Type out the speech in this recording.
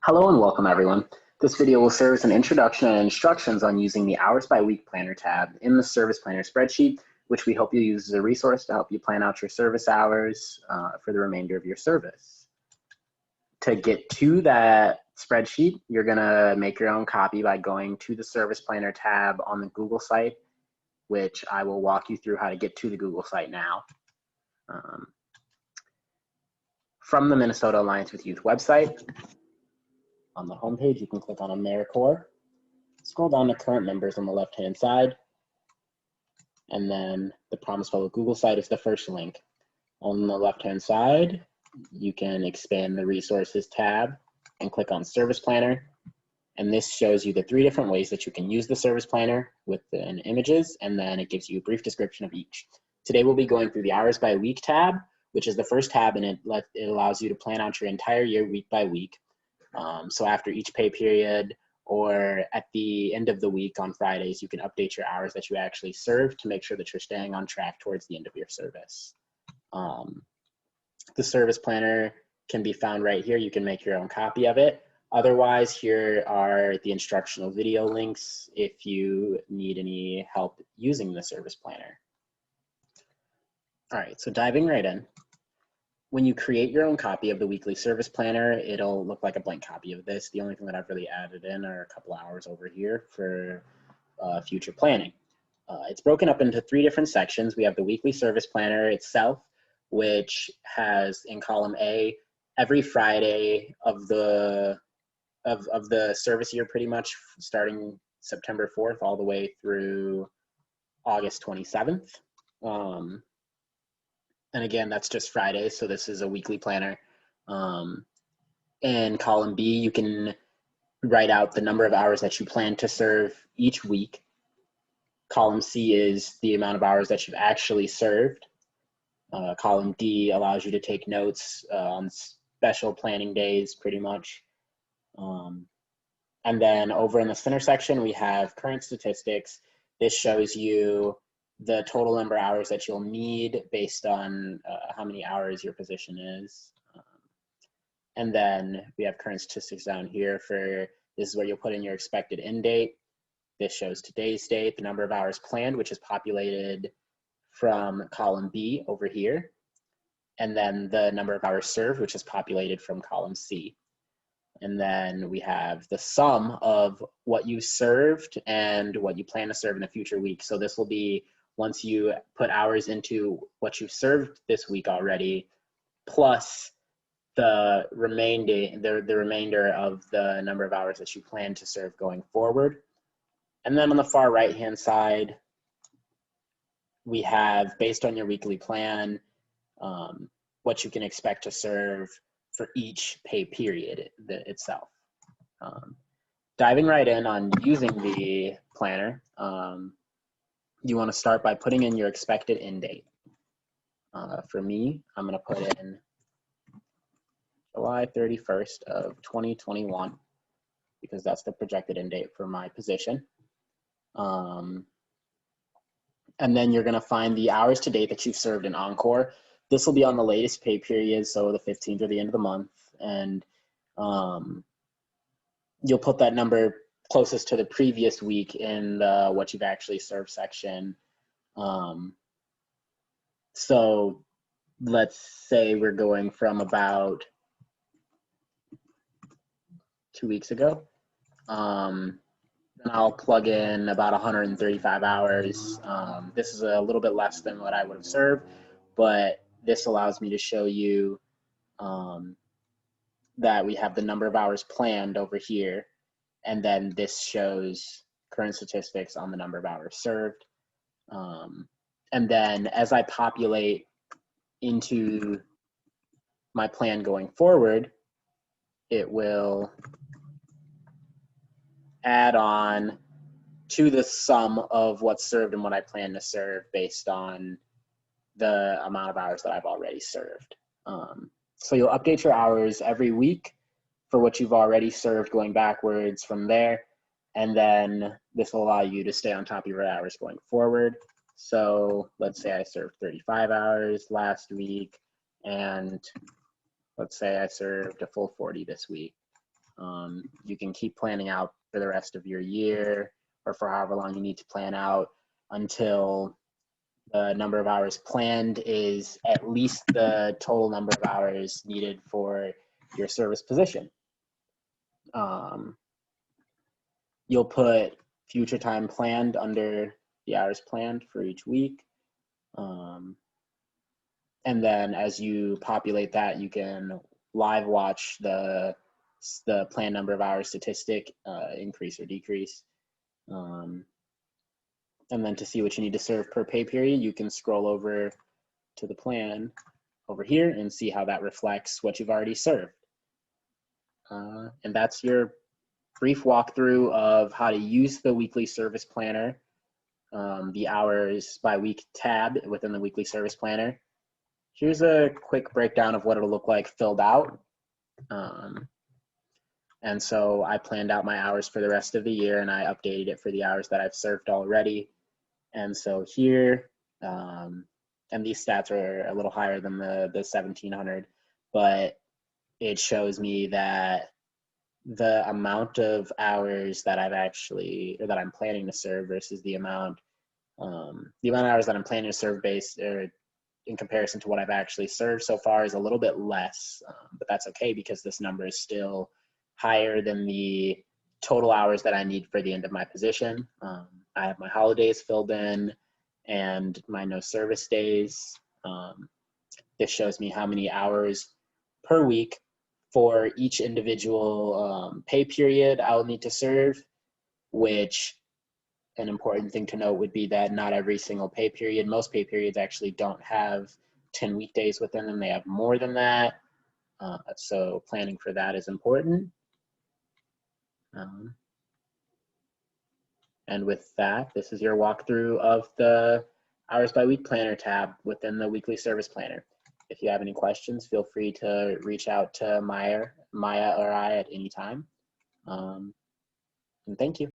Hello and welcome everyone. This video will serve as an introduction and instructions on using the Hours by Week Planner tab in the Service Planner spreadsheet, which we hope you'll use as a resource to help you plan out your service hours for the remainder of your service. To get to that spreadsheet, you're gonna make your own copy by going to the Service Planner tab on the Google site, which I will walk you through how to get to the Google site now. From the Minnesota Alliance with Youth website, on the homepage, you can click on AmeriCorps, scroll down to current members on the left-hand side, and then the Promise Fellow Google site is the first link. On the left-hand side, you can expand the Resources tab and click on Service Planner, and this shows you the 3 different ways that you can use the Service Planner within images, and then it gives you a brief description of each. Today we'll be going through the Hours by Week tab, which is the first tab, and it allows you to plan out your entire year week by week. So after each pay period or at the end of the week on Fridays, you can update your hours that you actually serve to make sure that you're staying on track towards the end of your service. The service planner can be found right here. You can make your own copy of it. Otherwise, here are the instructional video links if you need any help using the service planner. All right, so diving right in. When you create your own copy of the weekly service planner, it'll look like a blank copy of this. The only thing that I've really added in are a couple hours over here for future planning. It's broken up into 3 different sections. We have the weekly service planner itself, which has in column A, every Friday of the service year, pretty much starting September 4th all the way through August 27th. And again, that's just Fridays, so this is a weekly planner. In column B, you can write out the number of hours that you plan to serve each week. Column C is the amount of hours that you've actually served. Column D allows you to take notes on special planning days, pretty much. And then over in the center section, we have current statistics. This shows you the total number of hours that you'll need based on how many hours your position is. And then we have current statistics down here for, this is where you'll put in your expected end date. This shows today's date, the number of hours planned, which is populated from column B over here. And then the number of hours served, which is populated from column C. And then we have the sum of what you served and what you plan to serve in a future week. So this will be once you put hours into what you've served this week already, plus the remainder of the number of hours that you plan to serve going forward. And then on the far right-hand side, we have, based on your weekly plan, what you can expect to serve for each pay period itself. Diving right in on using the planner, you want to start by putting in your expected end date. For me, I'm going to put in July 31st of 2021 because that's the projected end date for my position. And then you're going to find the hours to date that you've served in Encore. This will be on the latest pay period, so the 15th or the end of the month. And you'll put that number closest to the previous week in the what you've actually served section. So let's say we're going from about 2 weeks ago. Then I'll plug in about 135 hours. This is a little bit less than what I would have served, but this allows me to show you that we have the number of hours planned over here. And then this shows current statistics on the number of hours served. And then as I populate into my plan going forward, it will add on to the sum of what's served and what I plan to serve based on the amount of hours that I've already served. So you'll update your hours every week for what you've already served going backwards from there. And then this will allow you to stay on top of your hours going forward. So let's say I served 35 hours last week, and let's say I served a full 40 this week. You can keep planning out for the rest of your year or for however long you need to plan out until the number of hours planned is at least the total number of hours needed for your service position. You'll put future time planned under the hours planned for each week. And then as you populate that, you can live watch the planned number of hours statistic increase or decrease. And then to see what you need to serve per pay period, you can scroll over to the plan over here and see how that reflects what you've already served. And that's your brief walkthrough of how to use the weekly service planner, the hours by week tab within the weekly service planner. Here's a quick breakdown of what it'll look like filled out. And so I planned out my hours for the rest of the year, and I updated it for the hours that I've served already. And so here, and these stats are a little higher than the 1700, but it shows me that the amount of hours that I've actually, or that I'm planning to serve versus the amount of hours that I'm planning to serve based, or in comparison to what I've actually served so far, is a little bit less, but that's okay because this number is still higher than the total hours that I need for the end of my position. I have my holidays filled in and my no service days. This shows me how many hours per week for each individual pay period I'll need to serve, which an important thing to note would be that not every single pay period, most pay periods actually don't have 10 weekdays within them. They have more than that. So planning for that is important. And with that, this is your walkthrough of the hours by week planner tab within the weekly service planner. If you have any questions, feel free to reach out to Maya or I at any time. And thank you.